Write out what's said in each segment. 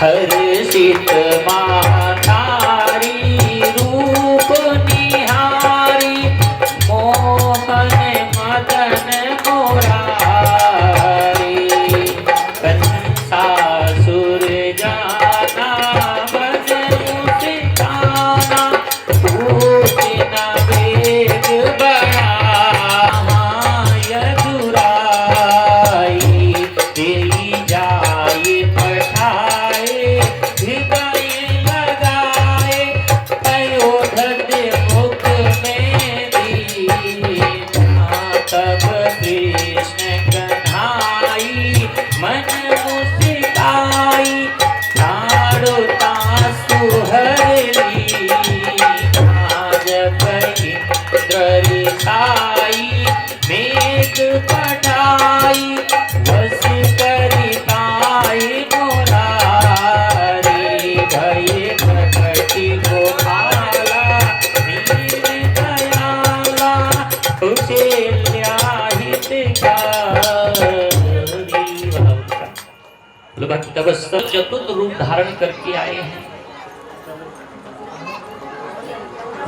हर्षित मातारी रूप निहारी मोहन मदन मुरारी कंसासुर जाना बजनु सिताना पूजिन वेग बढ़ा यदुराई तेई जाए पठाए हृदय लगाए अयोध्या मुख में दीना तब कृष्ण कन्हाई मन मुस्काई ताड़ो तासु हरली जब इंद्र रिसाई मेघ पटाई वस करिताई मुरारी भय प्रकटि गोपाला नील दयाला कौशल्या हितकारी। भक्ति तपस्या चतुर्थ रूप धारण करके आए हैं।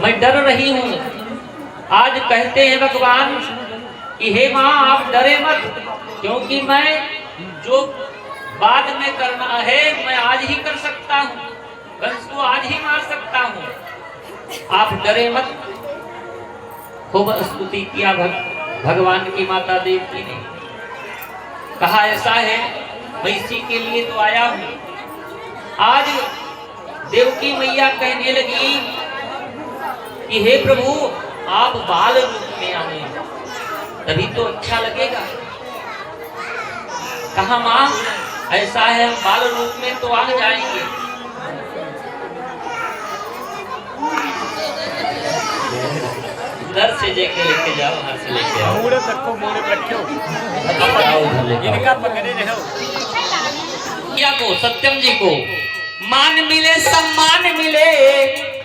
मैं डर रही हूं। आज कहते हैं भगवान कि हे मां आप डरे मत, क्योंकि मैं जो बाद में करना है मैं आज ही कर सकता हूं, कंस को आज ही मार सकता हूं, आप डरे मत। खूब स्तुति किया भगवान की माता देवकी ने। कहा ऐसा है मैं इसी के लिए तो आया हूं। आज देवकी मैया कहने लगी कि हे प्रभु आप बाल रूप में आए तभी तो अच्छा लगेगा। कहा मां ऐसा है हम बाल रूप में तो आ जाएंगे। उधर से जेके लेके जाओ, वहां से लेके आओ। मोड़े रखो, मोड़े रखो, इनका पकड़े रहो। या को सत्यम जी को मान मिले, सम्मान मिले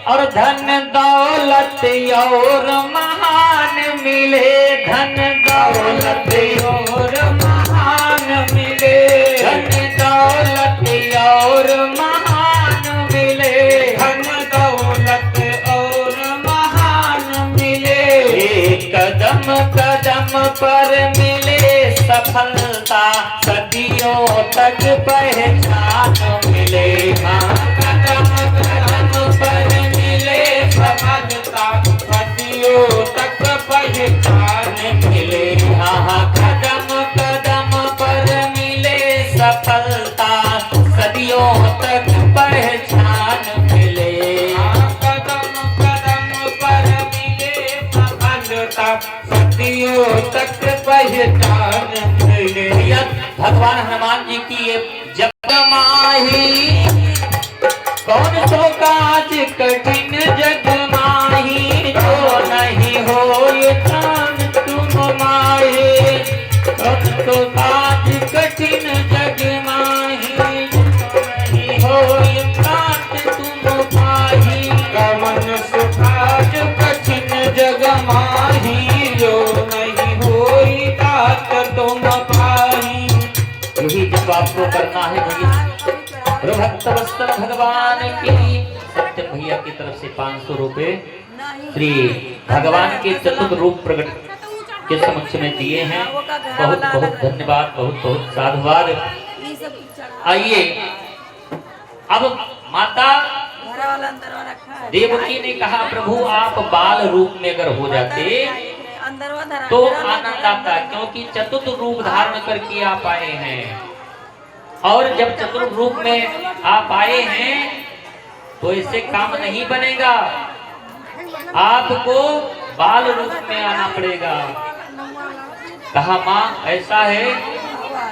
और धन दौलत और महान मिले, धन दौलत और महान मिले, धन दौलत और महान मिले, धन दौलत और महान मिले। कदम कदम पर मिले सफलता, सदियों तक पहचान मिले। कदम कदम पर मिले सफलता, सदियों तक पहचान मिले। हाँ कदम कदम पर मिले सफलता, सदियों तक पहचान मिले। कदम कदम पर मिले सफलता, सदियों तक पहचान मिले। भगवान हनुमान जी की ये जब माही कौन सो काज कठिन जग माही, जो नहीं हो ये प्राण तुम माहे। कौन सो काज कठिन जग माही, नहीं हो ये प्राण तुम पाही। कमन सुखाज कठिन जग माही, जो नहीं हो ये तात तुम पाही। यही जब आपको करना है भैया। भक्त वस्त्र भगवान की सत्यम भैया की तरफ से 500 रुपए श्री भगवान के चतुर्थ रूप प्रकट के समक्ष में दिए हैं। बहुत बहुत धन्यवाद, बहुत बहुत साधुवाद। आइए अब माता देवकी ने कहा प्रभु आप बाल रूप में अगर हो जाते तो आनंद आता, क्योंकि चतुर्थ रूप धारण करके आप आए हैं। और जब चतुर्थ रूप में आप आए हैं तो इससे काम नहीं बनेगा, आपको बाल रूप में आना पड़ेगा। कहा मां ऐसा है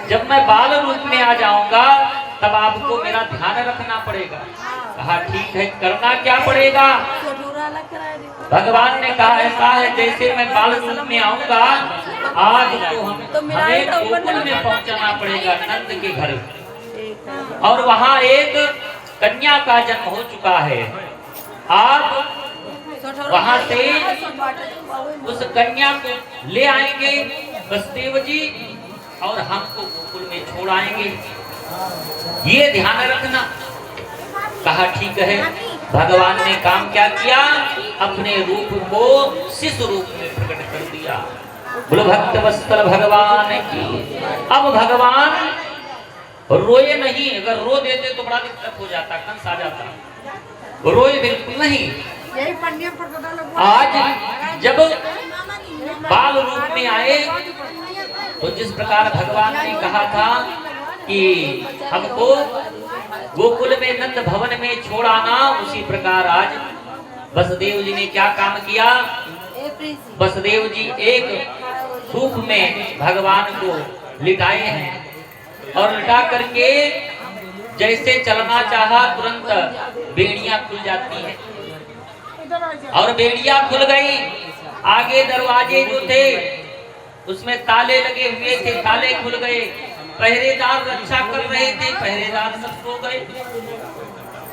जब मैं बाल रूप में आ जाऊंगा तब आपको मेरा ध्यान रखना पड़ेगा। कहा ठीक है, करना क्या पड़ेगा? भगवान ने कहा ऐसा है जैसे मैं बाल रूप में आऊंगा आज तो हमें गोकुल में पहुंचना पड़ेगा, नंद के घर। और वहाँ एक कन्या का जन्म हो चुका है। आप वहाँ से उस कन्या को ले आएंगे वसुदेव जी और हमको गोकुल में छोड़ आएंगे। ये ध्यान रखना। कहा ठीक है। भगवान ने काम क्या किया, अपने रूप को शिशु रूप में प्रकट कर दिया। बोलो भक्त वत्सल भगवान की। अब भगवान रोए नहीं, अगर रो देते तो बड़ा दिक्कत हो जाता, कंस आ जाता। रोए बिल्कुल नहीं। आज जब बाल रूप में आए तो जिस प्रकार भगवान ने कहा था कि हमको गोकुल में नंद भवन में छोड़ाना, उसी प्रकार आज वसुदेव जी ने क्या काम किया। वसुदेव जी एक रूप में भगवान को लिटाए हैं और लिटा करके जैसे चलना चाहा तुरंत बेड़ियां खुल जाती हैं और बेड़ियां खुल गई। आगे दरवाजे जो थे उसमें ताले लगे हुए थे, ताले खुल गए। पहरेदार रक्षा कर रहे थे, पहरेदार सब सो गए।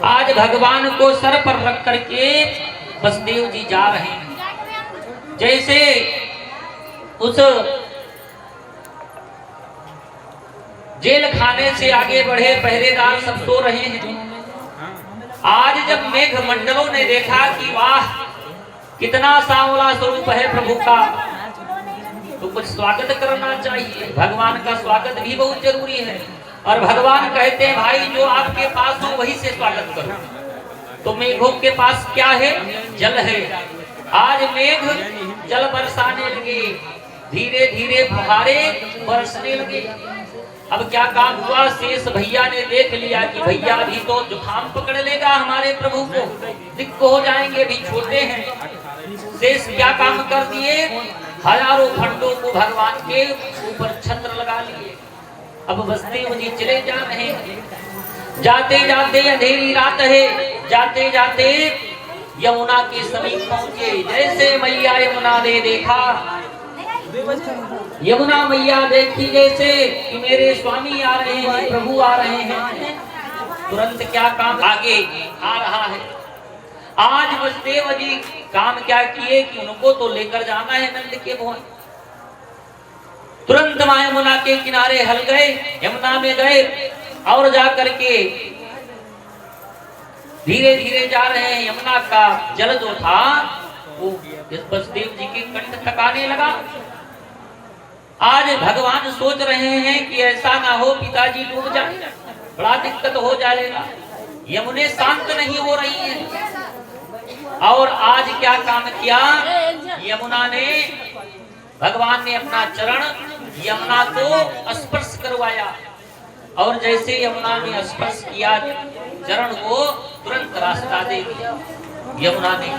आज भगवान को सर पर रख करके वसुदेव जी जा रहे हैं। जैसे उस जेल खाने से आगे बढ़े, पहरेदार सब सो रहे हैं। आज जब मेघ मंडलों ने देखा कि वाह कितना सांवला स्वरूप है प्रभु का, तो कुछ स्वागत करना चाहिए। भगवान का स्वागत भी बहुत जरूरी है। और भगवान कहते हैं भाई जो आपके पास हो वही से स्वागत करो। तो मेघों के पास क्या है, जल है। आज मेघ जल बरसाने लगे, धीरे धीरे फुहारे बरसने लगे। अब क्या काम हुआ, शेष भैया ने देख लिया कि भैया अभी तो जुकाम पकड़ लेगा हमारे प्रभु को, दिक्कत हो जाएंगे, अभी छोटे हैं। शेष क्या काम कर दिए, हजारों खंडों को भगवान के ऊपर छत्र लगा लिए। अब वसुदेव जी चले जा रहे हैं। जाते जाते अंधेरी रात है, जाते जाते यमुना के समीप पहुंचे। जैसे मैया यमुना ने देखा, यमुना मैया देखी जैसे कि मेरे स्वामी आ रहे हैं, प्रभु आ रहे हैं, तुरंत क्या काम आगे आ रहा है। आज वसुदेव जी काम क्या किए कि उनको तो लेकर जाना है नंद के भवन। तुरंत मां यमुना के किनारे हल गए, यमुना में गए और जाकर के धीरे धीरे जा रहे हैं। यमुना का जल जो था वो वसुदेव जी के कंठ तक आने लगा। आज भगवान सोच रहे हैं कि ऐसा ना हो पिताजी डूब जाए, बड़ा दिक्कत हो जाएगा। यमुने शांत नहीं हो रही है। और आज क्या काम किया, यमुना ने, भगवान ने अपना चरण यमुना को स्पर्श करवाया और जैसे यमुना ने स्पर्श किया चरण को, तुरंत रास्ता दे दिया यमुना ने।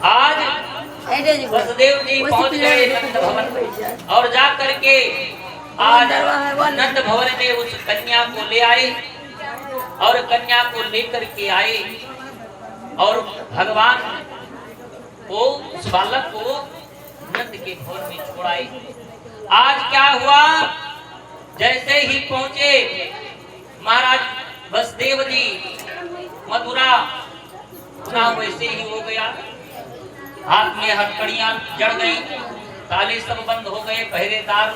आज वसुदेव जी पहुंच गए नंद भवन और जा करके आज नंद भवन में उस कन्या को ले आए और कन्या को लेकर के आए और भगवान को, उस बालक को नंद के भवन में छोड़ाए। आज क्या हुआ, जैसे ही पहुंचे महाराज वसुदेव जी मथुरा, वैसे ही हो गया। हाथ में हथकड़ियां जड़ गई, ताले सब बंद हो गए, पहरेदार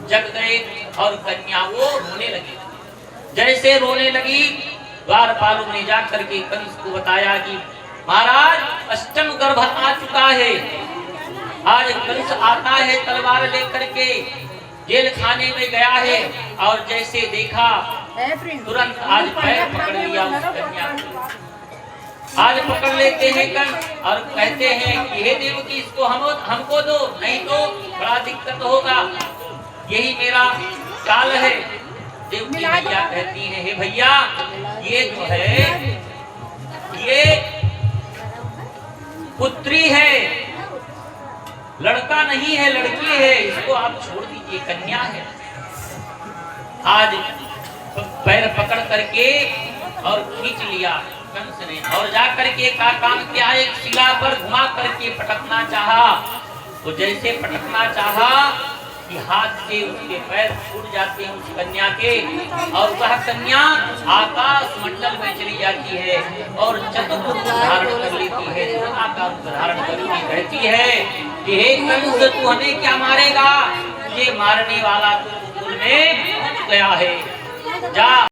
जग गए और कन्या वो रोने लगी। जैसे रोने लगी, द्वारपालों ने जाकर के कंस को बताया कि महाराज अष्टम गर्भ आ चुका है। आज कंस आता है तलवार लेकर के, जेल खाने में गया है और जैसे देखा तुरंत आज पैर पकड़ लिया उस कन्या को। आज पकड़ लेते हैं कंस और कहते हैं कि हे देवकी इसको हमको दो, नहीं तो बड़ा दिक्कत होगा, यही मेरा काल है। देवकी भैया कहती है हे भैया ये जो है ये पुत्री है, लड़का नहीं है, लड़की है, इसको आप छोड़ दीजिए, कन्या है। आज पैर पकड़ करके और खींच लिया कंस ने और जा करके का काम किया, एक शिला पर घुमा करके पटकना चाहा। तो जैसे पटकना चाहा कि हाथ से उसके पैर छूट जाते हैं उस कन्या के और वह कन्या आकाश मंडल में चली जाती है और चतुर्थ रूप धारण कर लेती है, सोना का रूप धारण करके कहती है कि हे कंस तू हमें क्या मारेगा, ये मारने वाला तो गोकुल में पहुंच गया है। जा